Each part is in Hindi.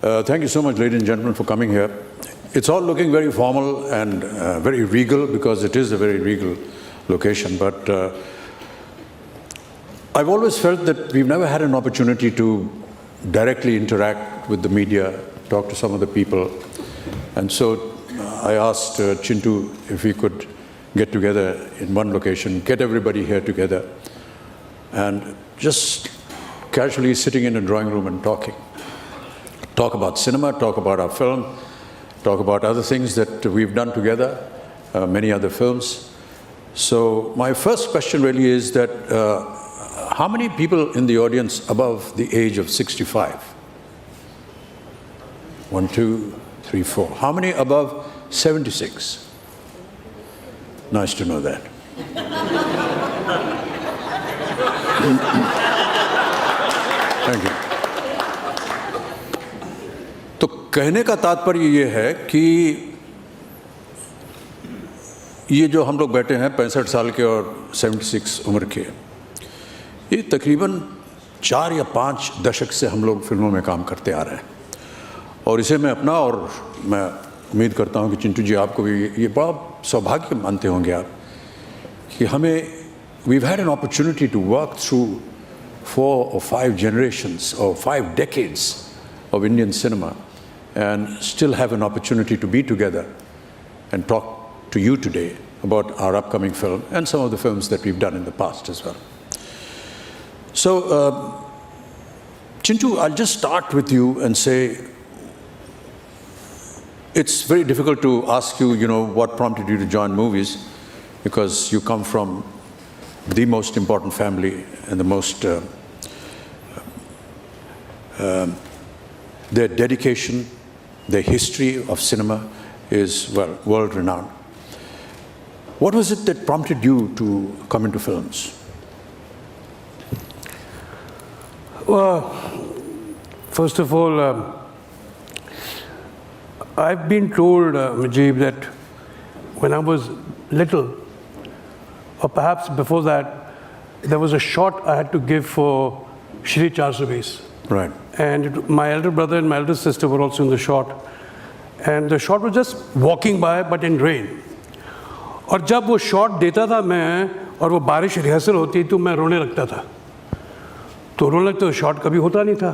Thank you so much, ladies and gentlemen, for coming here. It's all looking very formal and very regal because it is a very regal location. But I've always felt that we've never had an opportunity to directly interact with the media, talk to some of the people. And so I asked Chintu if we could get together in one location, get everybody here together, and just casually sitting in a drawing room and talking. Talk about cinema, talk about our film, talk about other things that we've done together, many other films. So my first question really is that how many people in the audience above the age of 65? 1, 2, 3, 4. How many above 76? Nice to know that. Thank you. तो कहने का तात्पर्य ये है कि ये जो हम लोग बैठे हैं 65 साल के और 76 उम्र के, ये तकरीबन 4 या 5 दशक से हम लोग फिल्मों में काम करते आ रहे हैं। और इसे मैं अपना और मैं उम्मीद करता हूँ कि चिंटू जी आपको भी ये बड़ा सौभाग्य मानते होंगे आप कि हमें we've had an opportunity to work through 4 or 5 generations or 5 decades of Indian cinema and still have an opportunity to be together and talk to you today about our upcoming film and some of the films that we've done in the past as well. So, Chintu, I'll just start with you and say, it's very difficult to ask you, what prompted you to join movies, because you come from the most important family and the most, their dedication, their history of cinema is, well, world-renowned. What was it that prompted you to come into films? Well, first of all, I've been told, Mujib, that when I was little, or perhaps before that, there was a shot I had to give for Shri 420. Right. And my elder brother and my elder sister were also in the shot. And the shot was just walking by, but in rain. और जब वो शॉट देता था मैं और वो बारिश रिहर्सल होती तो मैं रोने लगता था। तो रोने लगता तो शॉट कभी होता नहीं था।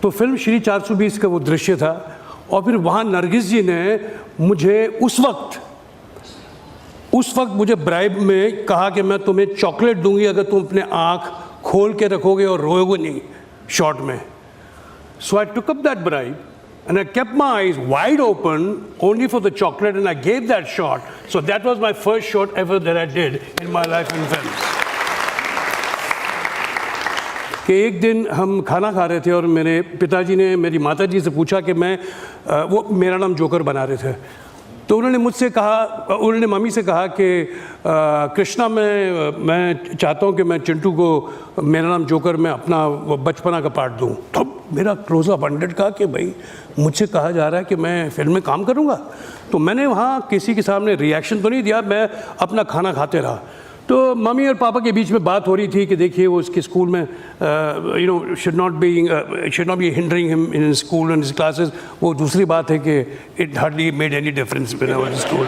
तो फिल्म श्री 420 का वो दृश्य था और फिर वहाँ नरगिस जी ने मुझे उस वक्त मुझे ब्राइब में कहा कि मैं तुम्हें चॉकलेट दूंगी अगर तुम अपने आँख खोल के रखोगे और रोओगे नहीं शॉट में। So I took up that bribe and I kept my eyes wide open only for the chocolate and I gave that shot. So that was my first shot ever that I did in my life in films. कि एक दिन हम खाना खा रहे थे और मेरे पिताजी ने मेरी माताजी से पूछा कि वो मेरा नाम जोकर बना रहे थे। तो उन्होंने मुझसे कहा, उन्होंने मम्मी से कहा कि कृष्णा मैं चाहता हूँ कि मैं चिंटू को मेरा नाम जोकर मैं अपना बचपना का पार्ट दूँ। तो मेरा क्लोजअप 100 कहा कि भाई मुझसे कहा जा रहा है कि मैं फिल्म में काम करूँगा। तो मैंने वहाँ किसी के सामने रिएक्शन तो नहीं दिया, मैं अपना खाना खाते रहा। तो मम्मी और पापा के बीच में बात हो रही थी कि देखिए वो उसके स्कूल में should not be hindering him in his school and his classes. वो दूसरी बात है कि it hardly made any difference when I was in school.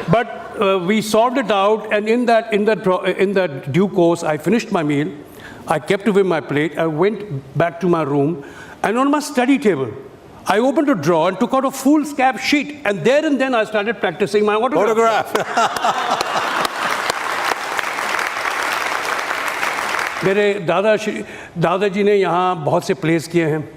But we solved it out, and in that due course, I finished my meal. I kept away my plate. I went back to my room, and on my study table, I opened a drawer and took out a foolscap sheet, and there and then I started practicing my autograph. मेरे दादाजी ने यहाँ बहुत से प्लेस किए हैं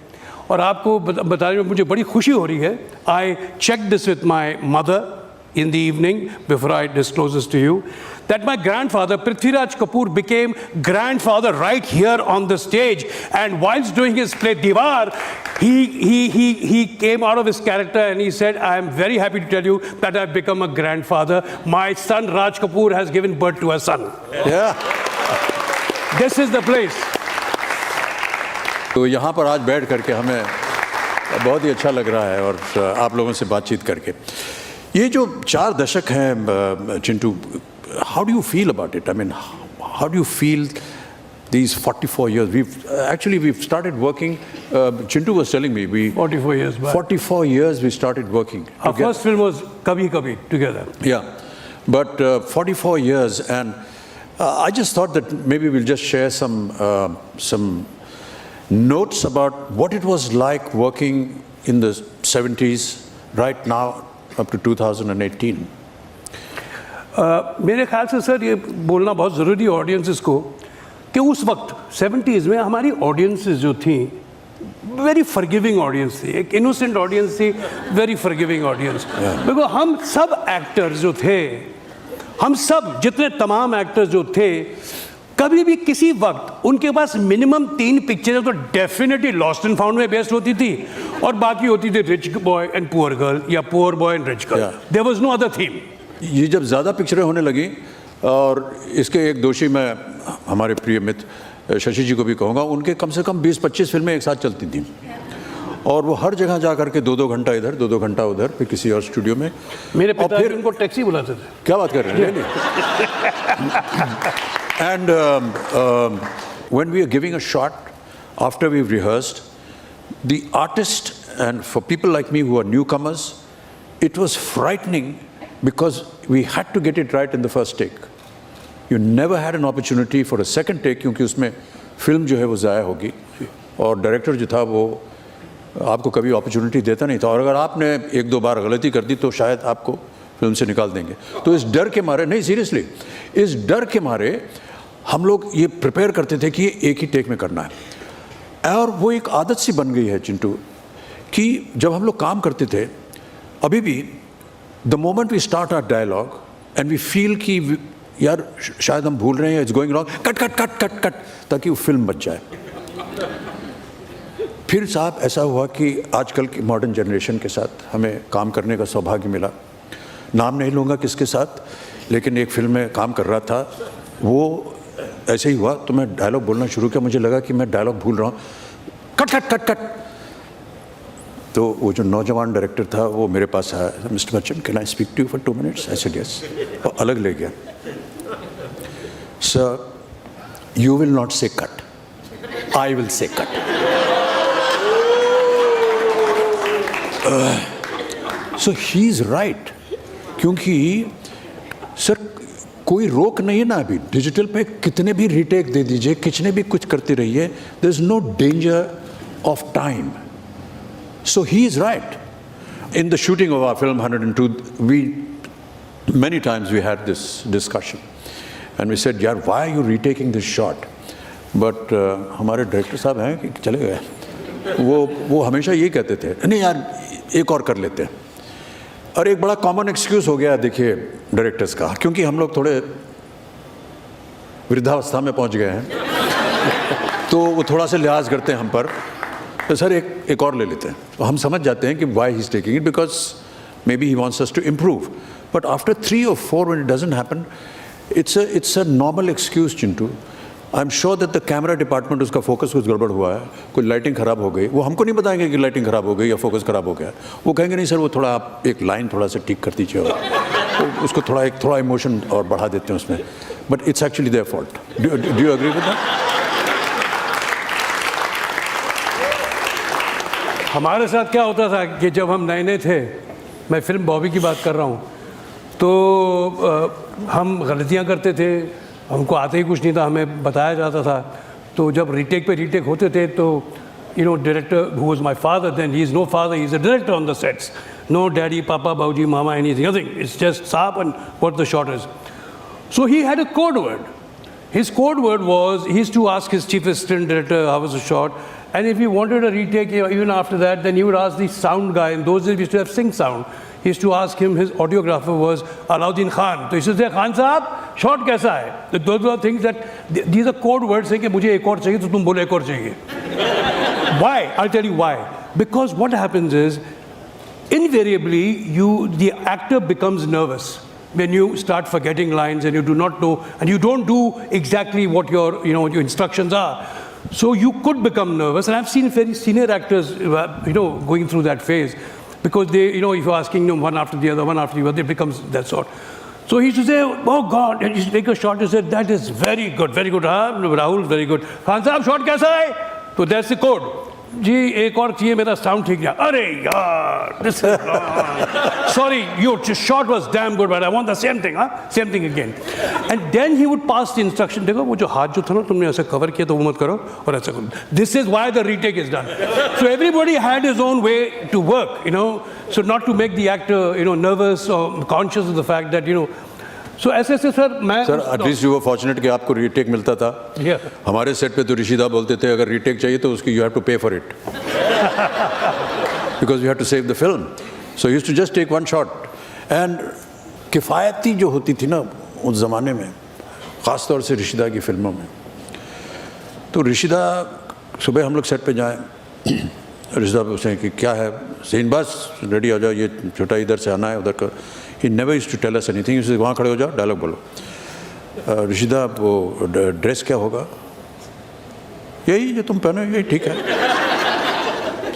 और आपको बताने में मुझे बड़ी खुशी हो रही है। I checked this with my mother in the evening before I disclose this to you, that my grandfather Prithviraj Kapoor became grandfather right here on the stage, and whilst doing his play Diwar, he came out of his character and he said, I am very happy to tell you that I've become a grandfather. My son Raj Kapoor has given birth to a son. Yeah. This is the place. तो यहाँ पर आज बैठ करके हमें बहुत ही अच्छा लग रहा है और आप लोगों से बातचीत करके। ये जो 4 दशक हैं Chintu, how do you feel about it? I mean, how do you feel these 44 years. We've started working. Chintu was telling me 44 years back. 44 years we started working. Our first film was Kabhi Kabhi together. Yeah, but 44 years, and I just thought that maybe we'll just share some notes about what it was like working in the 70s right now up to 2018. मेरे ख्याल से सर ये बोलना बहुत ज़रूरी है ऑडियंसेस को कि उस वक्त 70s में हमारी ऑडियंसेस जो थी वेरी फॉरगिविंग ऑडियंस थी, एक इनोसेंट ऑडियंस थी, वेरी फॉरगिविंग ऑडियंस। बिकॉज हम सब एक्टर्स जो थे, हम सब जितने तमाम एक्टर्स जो थे, कभी भी किसी वक्त उनके पास मिनिमम 3 पिक्चरें तो डेफिनेटली लॉस्ट एंड फाउंड में बेस्ड होती थी, और बाकी होती थी rich boy and poor girl या poor boy and rich girl. There was no other theme. ये जब ज़्यादा पिक्चरें होने लगी, और इसके एक दोषी मैं हमारे प्रिय मित्र शशि जी को भी कहूँगा, उनके कम से कम 20-25 फिल्में एक साथ चलती थी, और वो हर जगह जा करके 2-2 घंटा इधर 2-2 घंटा उधर, फिर किसी और स्टूडियो में। मेरे पिता फिर उनको टैक्सी बुलाते थे। क्या बात कर रहे हैं? And when we are giving a shot after we've rehearsed, the artist, and for people like me who are newcomers, it was frightening because we had to get it right in the first take. You never had an opportunity for a second take, क्योंकि उसमें फिल्म जो है वो ज़ाया होगी, और डायरेक्टर जो था वो आपको कभी अपॉर्चुनिटी देता नहीं था, और अगर आपने 1-2 बार गलती कर दी तो शायद आपको फिल्म से निकाल देंगे। तो इस डर के मारे, नहीं सीरियसली, इस डर के मारे हम लोग ये प्रिपेयर करते थे कि ये एक ही टेक में करना है। और वो एक आदत सी बन गई है चिंटू, कि जब हम लोग काम करते थे, अभी भी the moment we start our dialogue and we feel कि यार शायद हम भूल रहे हैं, it's going wrong, cut cut cut cut cut, ताकि वो फिल्म बच जाए। फिर साहब ऐसा हुआ कि आजकल की मॉडर्न जनरेशन के साथ हमें काम करने का सौभाग्य मिला। नाम नहीं लूँगा किसके साथ, लेकिन एक फिल्म में काम कर रहा था, वो ऐसे ही हुआ तो मैं डायलॉग बोलना शुरू किया, मुझे लगा कि मैं डायलॉग भूल रहा हूँ, कट कट कट कट। तो वो जो नौजवान डायरेक्टर था वो मेरे पास आया, mister Bachchan can I speak to you for 2 minutes? I said yes, और अलग ले गया। Sir, you will not say cut, I will say cut. So he is right, क्योंकि सर कोई रोक नहीं है ना, अभी डिजिटल पे कितने भी रीटेक दे दीजिए, कितने भी कुछ करते रहिए, there is no danger of time. So he is right. In the shooting of our film 102, many times we had this discussion, and we said, "Yaar, why are you retaking this shot?" But हमारे डायरेक्टर साहब हैं कि चले गए, वो हमेशा ये कहते थे, नहीं यार एक और कर लेते हैं। और एक बड़ा कॉमन एक्सक्यूज हो गया, देखिए डायरेक्टर्स का, क्योंकि हम लोग थोड़े वृद्धावस्था में पहुंच गए हैं, तो वो थोड़ा सा लिहाज करते हैं हम पर, तो सर एक और ले लेते हैं। तो हम समझ जाते हैं कि why he is taking it, because maybe he wants us to improve. But after 3 or 4 when it doesn't happen, it's a normal excuse, Chintu. I am sure that the camera department, उसका फोकस कुछ गड़बड़ हुआ है, कोई लाइटिंग ख़राब हो गई, वो हमको नहीं बताएंगे कि लाइटिंग ख़राब हो गई या फोकस ख़राब हो गया, वो कहेंगे नहीं सर वो थोड़ा आप एक लाइन थोड़ा सा ठीक कर दीजिए, और तो उसको थोड़ा इमोशन और बढ़ा देते हैं उसमें, but it's actually their fault. Do you agree with that? हमारे साथ क्या होता था कि जब हम नए थे, मैं फिल्म बॉबी की बात कर रहा हूँ, तो हम गलतियाँ करते थे, हमको आते ही कुछ नहीं था, हमें बताया जाता था। तो जब रीटेक पे रीटेक होते थे तो director who was my father then, he's no father, he's a director on the sets. No daddy, papa, bauji, mama, anything, nothing. It's just saab and what the shot is. So he had a code word. His code word was, he used to ask his chief assistant director how was the shot, and if he wanted a retake, even after that, then he would ask the sound guy. In those days we used to have sync sound. He used to ask him, his audiographer was Alauddin Khan. So he used to say, Khan Sahab, shot kaisa hai? So those were things that, these are code words saying, mujhe ek aur chahiye, to tum bolo ek aur chahiye. Why? I'll tell you why. Because what happens is, invariably, the actor becomes nervous when you start forgetting lines and you do not know, and you don't do exactly what your instructions are. So you could become nervous, and I've seen very senior actors, going through that phase, because they, if you're asking them one after the other, it becomes that sort. So he used to say, oh God, and he used to take a shot and said, that is very good, Rahul, very good. Khan साहब, shot कैसा है? So that's the code. जी एक और चाहिए, मेरा sound ठीक नहीं. अरे यार, this is wrong. Sorry, your shot was damn good, but I want the same thing, huh? Same thing again. And then he would pass the instruction. देखो वो जो हाथ जो था ना, तुमने ऐसे cover किया तो वो मत करो और ऐसा करो. This is why the retake is done. So everybody had his own way to work, you know. So not to make the actor, you know, nervous or conscious of the fact that, you know. So ऐसे सर मैं sir at least you were fortunate कि आपको रीटेक मिलता था. हमारे सेट पे तो ऋषिदा बोलते थे अगर रीटेक चाहिए तो उसकी you have to pay for it because you have to save the film. So used to just take one shot. And किफ़ायती जो होती थी ना उस ज़माने में, ख़ास तौर से ऋषिदा की फिल्मों में, तो ऋषिदा सुबह हम लोग सेट पे जाएं, ऋषिदा पूछें कि क्या है सीन, बस रेडी हो जाओ, ये छोटा इधर से आना है उधर का. He never used to tell us anything. He said, वहाँ खड़े हो जाओ, डायलॉग बोलो. ऋषिदा वो ड्रेस क्या होगा, यही जो तुम पहनो यही ठीक है.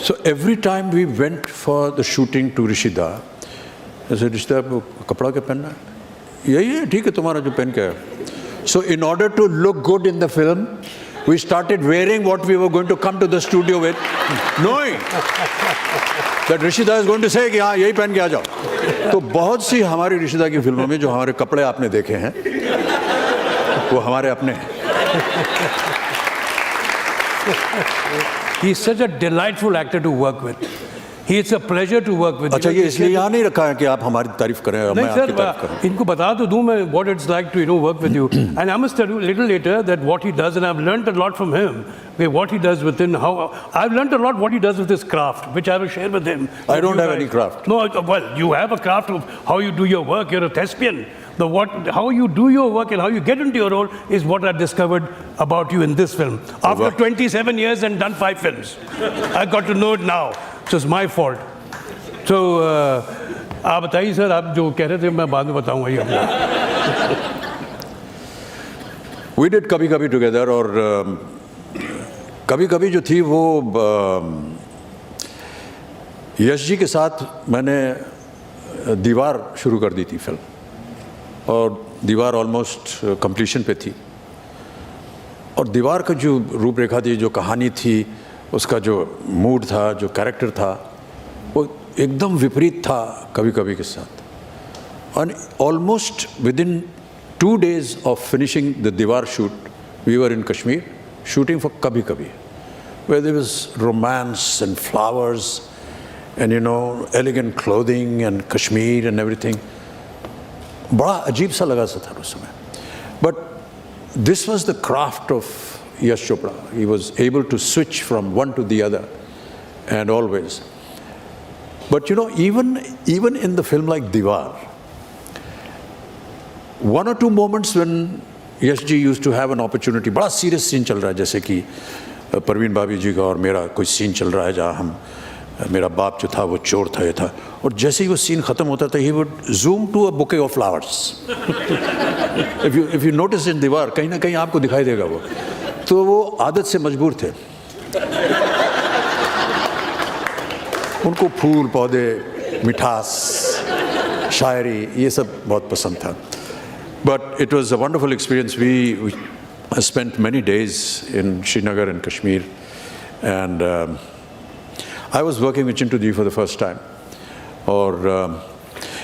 So every time we went for the shooting to ऋषिदा, ऐसे ऋषिदा वो कपड़ा क्या पहनना है, यही है ठीक है तुम्हारा जो पहन के है. So in order to look good in the film, we started wearing what we were going to come to the studio with, knowing that ऋषिदा is going to say कि हाँ यही पहन के आ जाओ. तो बहुत सी हमारी ऋषिदा की फिल्मों में जो हमारे कपड़े आपने देखे हैं वो हमारे अपने हैं. He is such a delightful actor to work with. It's a pleasure to work with. अच्छा, ये इसलिए यहाँ नहीं रखा है कि आप हमारी तारीफ करें और मैं आपकी तारीफ करूं. इनको बता तो दूं मैं what it's like to, you know, work with you. And I must tell you a little later that what he does, and I've learned a lot from him, what he does within how I've learned a lot what he does with his craft, which I will share with him. I don't have any craft. No, well, you have a craft of how you do your work. You're a thespian. How you do your work and how you get into your role is what I discovered about you in this film. After 27 years and done 5 films, I got to know it now. So it's my fault. So आप बताइए सर, आप जो कह रहे थे मैं बाद में बताऊंगा ये आपको. We did कभी कभी together, और कभी कभी जो थी वो यश जी के साथ मैंने दीवार शुरू कर दी थी फिल्म, और दीवार ऑलमोस्ट कंप्लीशन पे थी. और दीवार का जो रूपरेखा थी, जो कहानी थी, उसका जो मूड था, जो कैरेक्टर था, वो एकदम विपरीत था कभी कभी के साथ. And almost with in 2 days of finishing the दीवार shoot, we were in Kashmir shooting for कभी कभी, where there was romance and flowers and, you know, elegant clothing and Kashmir and everything. बड़ा अजीब सा लगा सा था उस समय. But this was the craft of Yash Chopra. He was able to switch from one to the other, and always. But you know, even in the film like Diwar, 1 or 2 moments when Yash ji used to have an opportunity, बड़ा serious scene चल रहा है, जैसे कि परवीन भाभी जी का और मेरा कोई scene चल रहा है जहाँ मेरा बाप जो था वो चोर था, ये था, और जैसे ही वो सीन खत्म होता था, he would zoom to a bouquet of flowers. If you notice in दीवार, कहीं ना कहीं आपको दिखाई देगा वो. तो वो आदत से मजबूर थे. उनको फूल पौधे, मिठास, शायरी, ये सब बहुत पसंद था. But it was a wonderful experience. We spent many days in Srinagar and Kashmir, and I was working with Chintu ji for the first time. Or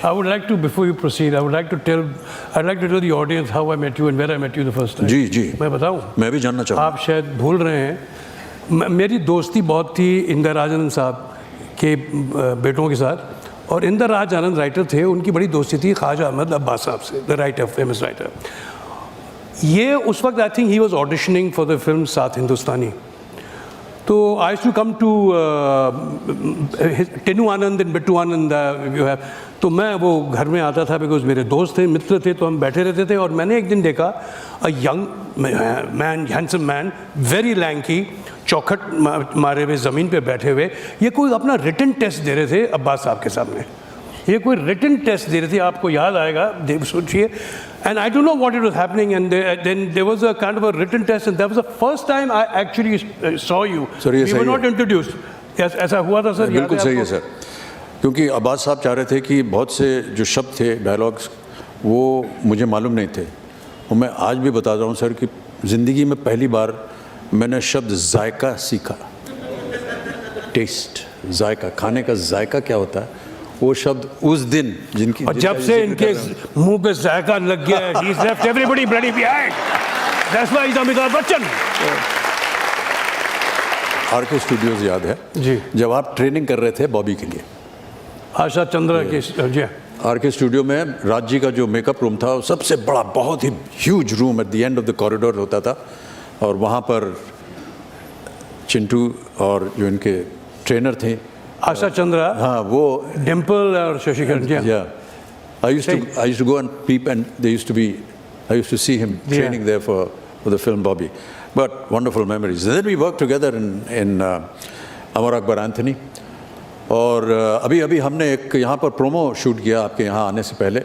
I would like to, before you proceed, I'd like to tell the audience how I met you and where I met you the first time. जी जी, मैं बताऊं? मैं भी जानना चाहूँगा. आप शायद भूल रहे हैं, मेरी दोस्ती बहुत थी इंदिरा राज आनंद साहब के बेटों के साथ, और इंदिरा राज आनंद राइटर थे, उनकी बड़ी दोस्ती थी ख्वाजा अहमद अब्बास साहब से, द राइटर, फेमस राइटर. ये उस वक्त I think he was auditioning for the film Saat Hindustani. तो I used to come to Tinnu Anand and Bittu Anand you have. तो मैं वो घर में आता था, बिकॉज मेरे दोस्त थे, मित्र थे, तो हम बैठे रहते थे. और मैंने एक दिन देखा a young man, handsome man, very lanky, चौखट मारे हुए ज़मीन पे बैठे हुए. ये कोई अपना रिटन टेस्ट दे रहे थे अब्बास साहब के सामने. ये कोई रिटन टेस्ट दे रहे थे, आपको याद आएगा, सोचिए. And I don't know what it was happening, and then there was a kind of a written test, and that was the first time I actually saw you. Sorry, we were not introduced. Yes, ऐसा हुआ था सर. बिल्कुल सही है सर, क्योंकि अब्बास साहब चाह रहे थे कि बहुत से जो शब्द थे, डायलॉग्स, वो मुझे मालूम नहीं थे। और मैं आज भी बता रहा हूँ सर कि ज़िंदगी में पहली बार मैंने शब्द जायका सीखा। टेस्ट, जायका, खाने का जायका क्या होता है, वो शब्द उस दिन जिनकी, और जब से इनके मुंह पे जायका लग गया है, he's left everybody bloody behind. That's why he's Amitabh Bachchan. RK studios याद है जी, जब आप ट्रेनिंग कर रहे थे बॉबी के लिए, आशा चंद्रा के, जी आरके स्टूडियो में राज जी का जो मेकअप रूम था, वो सबसे बड़ा, बहुत ही huge room at the end of the corridor होता था। और वहाँ पर चिंटू और जो इनके ट्रेनर थे, आशा चंद्रा, हाँ, वो डिम्पल और शशिकरण, जी yeah, I used to go and peep, and I used to see him training there for the film Bobby. But wonderful memories. And then we worked together in Amar Akbar Anthony. और अभी हमने एक यहाँ पर प्रोमो शूट किया आपके यहाँ आने से पहले,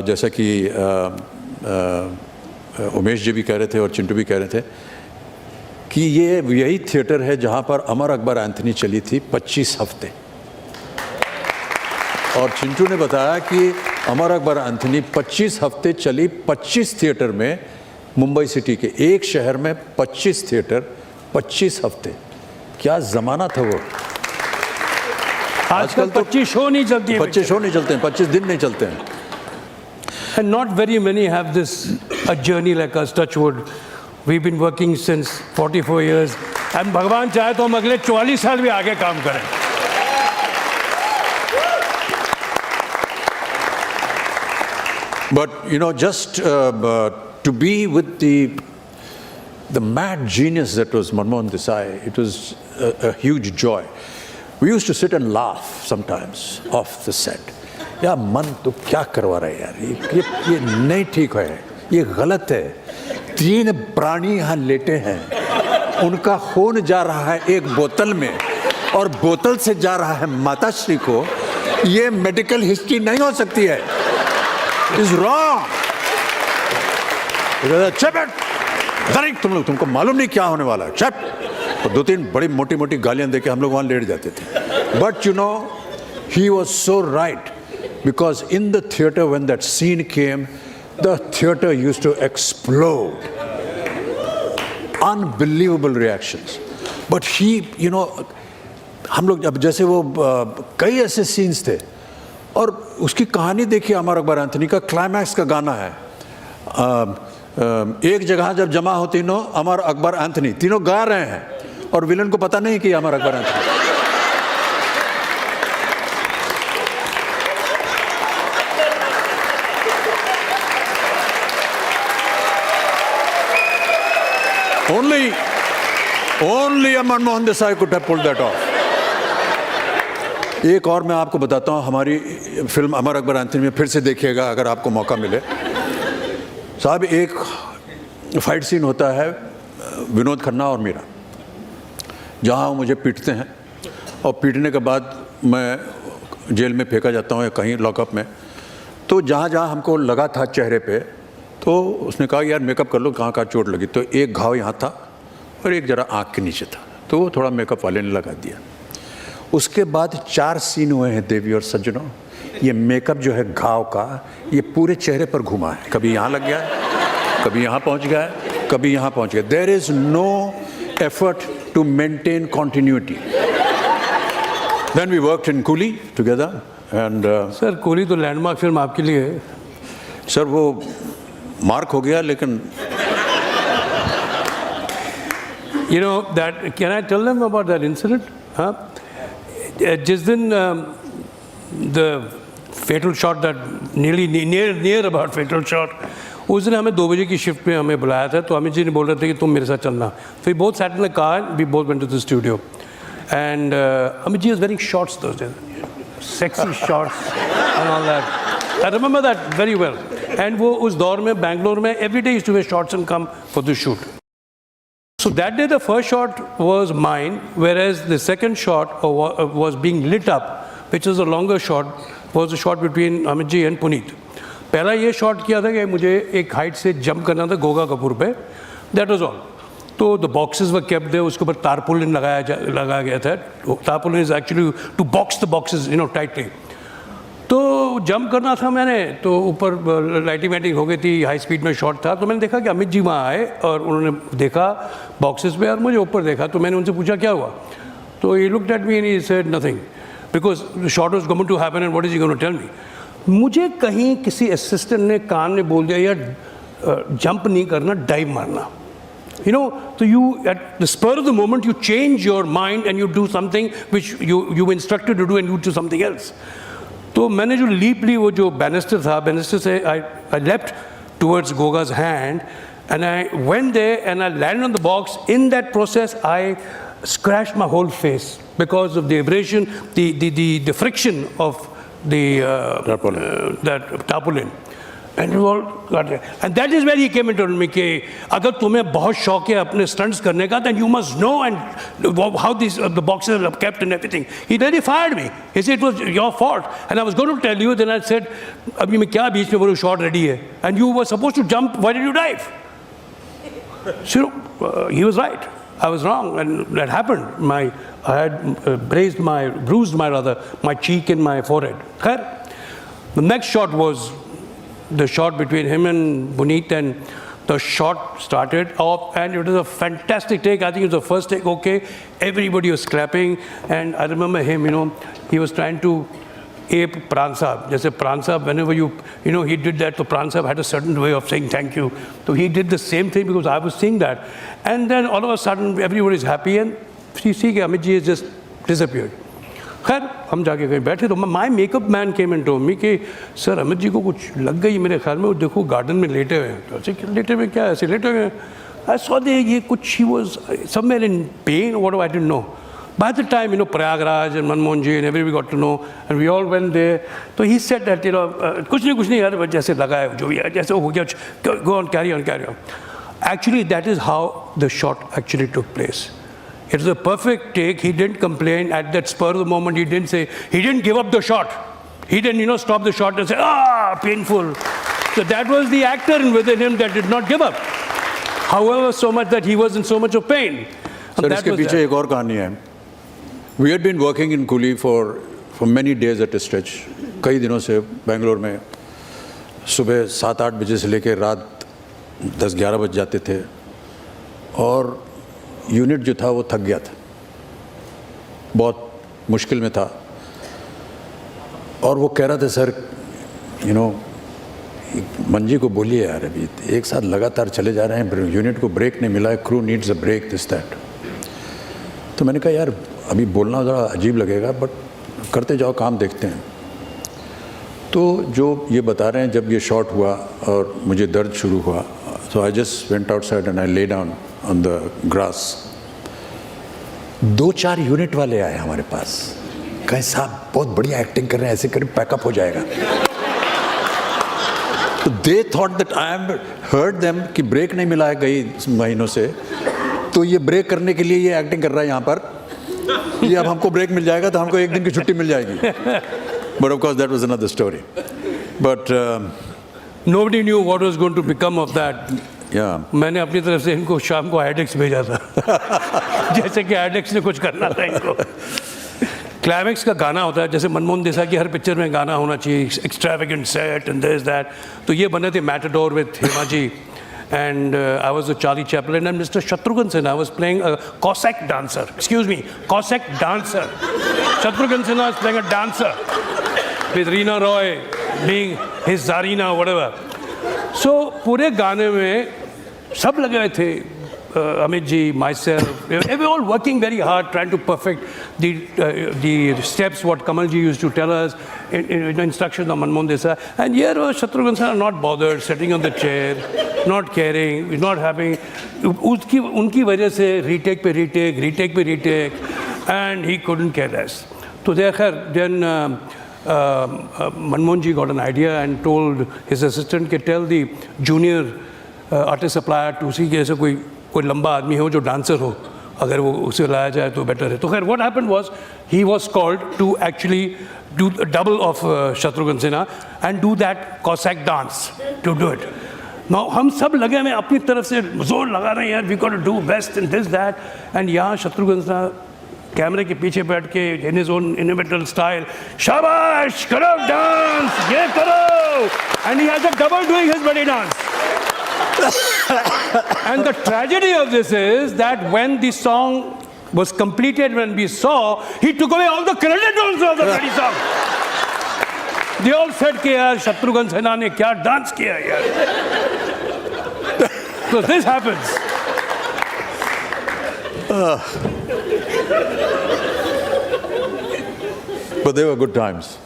जैसा कि उमेश जी भी कह रहे थे और चिंटू भी कह रहे थे कि ये यही थिएटर है जहाँ पर अमर अकबर एंथनी चली थी 25 हफ्ते। और चिंटू ने बताया कि अमर अकबर एंथनी 25 हफ्ते चली 25 थिएटर में, मुंबई सिटी के एक शहर में 25 थिएटर 25 हफ्ते। क्या ज़माना था वो। आजकल तो 25 शो नहीं चलती है, 25 शो नहीं चलते हैं, 25 दिन नहीं चलते हैं। And not very many have this a journey like us, touch wood. We've been working since 44 years. And भगवान चाहे तो हम अगले 44 साल भी आगे काम करें। But you know, just to be with the mad genius that was Manmohan Desai, it was a huge joy. We used to sit and laugh sometimes off the set. यार मन तो क्या करवा रहा है यार, ये नहीं ठीक है, ये गलत है। 3 प्राणी यहाँ लेटे हैं, उनका खून जा रहा है एक बोतल में और बोतल से जा रहा है माताश्री को। ये मेडिकल हिस्ट्री नहीं हो सकती है। Is wrong. तुमको मालूम नहीं क्या होने वाला है, चुप। और 2-3 बड़ी मोटी मोटी गालियां देके हम लोग वहां लेट जाते थे। But you know, he was so right, because in the theater when that scene came, the theater used to explode. Unbelievable reactions. But he, you know, हम लोग अब जैसे वो कई ऐसे सीन्स थे, और उसकी कहानी देखिए। अमर अकबर एंथनी का क्लाइमैक्स का गाना है, एक जगह जब जमा हो तीनों, अमर अकबर एंथनी, तीनों गा रहे हैं और विलन को पता नहीं कि Amar Akbar Anthony. Only Manmohan Desai could have pulled that off. एक और मैं आपको बताता हूँ, हमारी फिल्म अमर अकबर एंथनी में फिर से देखिएगा अगर आपको मौका मिले। साहब, एक फाइट सीन होता है विनोद खन्ना और मीरा, जहाँ वो मुझे पीटते हैं और पीटने के बाद मैं जेल में फेंका जाता हूँ या कहीं लॉकअप में। तो जहाँ जहाँ हमको लगा था चेहरे पे, तो उसने कहा यार मेकअप कर लो, कहाँ कहाँ चोट लगी। तो एक घाव यहाँ था और एक जरा आँख के नीचे था, तो वो थोड़ा मेकअप वाले ने लगा दिया। उसके बाद 4 सीन हुए हैं देवी और सज्जनों। ये मेकअप जो है घाव का, ये पूरे चेहरे पर घुमा है, कभी यहाँ लग गया है, कभी यहाँ पहुँच गया है, कभी यहाँ पहुँच गया। There is no effort to maintain continuity. Then we worked in Coolie together and sir, Coolie तो लैंडमार्क फिल्म आपके लिए है। सर वो मार्क हो गया, लेकिन You know that, can I tell them about that incident? हाँ, जिस दिन the fatal shot, that near about fatal shot, उस दिन हमें 2 बजे की शिफ्ट में हमें बुलाया था। तो अमित जी ने बोल रहे थे कि तुम मेरे साथ चलना। So we both sat in the car, we both went to the studio, and Amit ji was wearing shorts those days, sexy shorts and all that. I remember that very well. And वो उस दौर में बैंगलोर में every day used to wear shorts and come for the shoot. So that day the first shot was mine, whereas the second shot was being lit up, which was a longer shot, was a shot between Amit ji and Puneet. पहला ये शॉट किया था कि मुझे एक हाइट से जंप करना था गोगा कपूर पे, दैट वाज ऑल। तो the boxes were kept there, उसके ऊपर तारपुलिन लगाया गया था। Tarpaulin is actually to box the boxes, you know, tightly. तो जंप करना था मैंने, तो ऊपर लाइटिंग वाइटिंग हो गई थी, हाई स्पीड में शॉट था, तो मैंने देखा कि अमित जी वहाँ आए और उन्होंने देखा बॉक्सेस पे और मुझे ऊपर देखा, तो मैंने उनसे पूछा क्या हुआ, तो he looked at me and he said nothing because the shot was going to happen and what is he going to tell me. मुझे कहीं किसी असिस्टेंट ने कान में बोल दिया यार जंप नहीं करना, डाइव मारना। You know, so you at the spur of the moment you change your mind and you do something which you were instructed to do and you do something else. तो मैंने जो लीप ली वो जो बैनिस्टर था, बैनिस्टर से I leapt towards Goga's hand and I went there and I landed on the box. In that process I scratched my whole face because of the abrasion, the friction of the that tarpaulin. And we all got it. And that is where he came and told me कि अगर तुम्हें बहुत शौक है अपने stunts करने का, then you must know and how these the boxes are kept and everything. He really fired me. He said it was your fault. And I was going to tell you, then I said, अभी मैं क्या बीच में बोलूँ, shot ready है. And you were supposed to jump. Why did you dive? So he was right. I was wrong, and that happened. I had bruised my cheek and my forehead. The next shot was the shot between him and Puneet, and the shot started off and it was a fantastic take. I think it was the first take, okay. Everybody was clapping and I remember him, you know, he was trying to ape Pran Sahab. Just Pran Sahab, whenever you know, he did that, so Pran Sahab had a certain way of saying thank you. So he did the same thing because I was seeing that. And then all of a sudden everybody is happy and you see Amit ji has just disappeared. खैर हम जाके कहीं बैठे तो my makeup man came and told me कि सर अमित जी को कुछ लग गई मेरे ख्याल में, वो देखो गार्डन में लेटे हुए हैं। तो ऐसे लेटे हुए क्या, ऐसे लेटे हुए हैं। आई सॉ दे ये कुछ ही was somewhere in pain, what I didn't know. By the time you know Prayagraj and Manmohan ji and everybody got to know and we all went there. तो he said that you know कुछ नहीं यार, जैसे लगा है जो भी है, जैसे हो गया, go on carry on. Actually that is how the shot actually took place. It was a perfect take. He didn't complain at that spur of the moment. He didn't give up the shot. He didn't, you know, stop the shot and say, painful. So that was the actor within him that did not give up. However, so much that he was in so much of pain. Sir, इसके पीछे एक और कहानी है. We had been working in Coolie for many days at a stretch. कई दिनों से बेंगलोर में सुबह 7-8 बजे से लेकर रात 10-11 बज जाते थे और यूनिट जो था वो थक गया था, बहुत मुश्किल में था। और वो कह रहा था सर यू नो मंजी को बोलिए यार, अभी एक साथ लगातार चले जा रहे हैं, यूनिट को ब्रेक नहीं मिला है, crew needs a break, this that. तो मैंने कहा यार अभी बोलना ज़रा अजीब लगेगा बट करते जाओ, काम देखते हैं। तो जो ये बता रहे हैं, जब ये शॉट हुआ और मुझे दर्द शुरू हुआ, so I just went outside and I lay down on the grass. 2-4 unit वाले आए हमारे पास, कहे साहब बहुत बढ़िया एक्टिंग कर रहे हैं, ऐसे करीब पैकअप हो जाएगा। तो they thought that I am heard them कि ब्रेक नहीं मिला है कई महीनों से, तो ये ब्रेक करने के लिए ये एक्टिंग कर रहा है यहाँ पर, ये अब हमको ब्रेक मिल जाएगा तो हमको एक दिन की छुट्टी मिल जाएगी। But of course that was another story. But nobody knew what was going to become of that. Yeah. मैंने अपनी तरफ से इनको शाम को आइडेक्स भेजा था जैसे कि आइडेक्स ने कुछ करना था इनको। क्लाइमैक्स का गाना होता है, जैसे मनमोहन देसाई की हर पिक्चर में गाना होना चाहिए, extravagant set and this that. तो ये बने थे matador with Hema ji and I was a Charlie Chaplin and Mr. Shatrughan Sinha. I was playing a Cossack dancer. Excuse me, Cossack dancer. Shatrughan Sinha was playing a dancer with Reena Roy being his Zarina or whatever. So पूरे गाने में सब लगे हुए थे, Amit ji, myself, we were all working very hard trying to perfect the steps what Kamal ji used to tell us in instructions of Manmohan Desai. And here was Shatrughan Sinha not bothered, sitting on the chair, not caring, not having, उनकी वजह से retake पे retake, and he couldn't care less. So then Manmohan ji got an idea and told his assistant to tell the junior artist supplier to see कि ऐसा कोई लंबा आदमी हो जो डांसर हो, अगर वो उसे लाया जाए तो बेटर है। तो खैर what happened was he was called to actually do a double of Shatrughan Sinha and do that Cossack dance to do it. Now हम सब लगे हमें अपनी तरफ से जोर लगा रहे हैं यार, we got to do best and this that, and यहाँ Shatrughan Sinha कैमरे के पीछे बैठ के in his own innovative style, शाबाश करो डांस, ये करो, and he has a double doing his body dance. And the tragedy of this is that when the song was completed, when we saw, he took away all the credit also of the bloody song. They all said कि यार शत्रुघ्न सिन्हा ने क्या डांस किया यार. So this happens. But they were good times.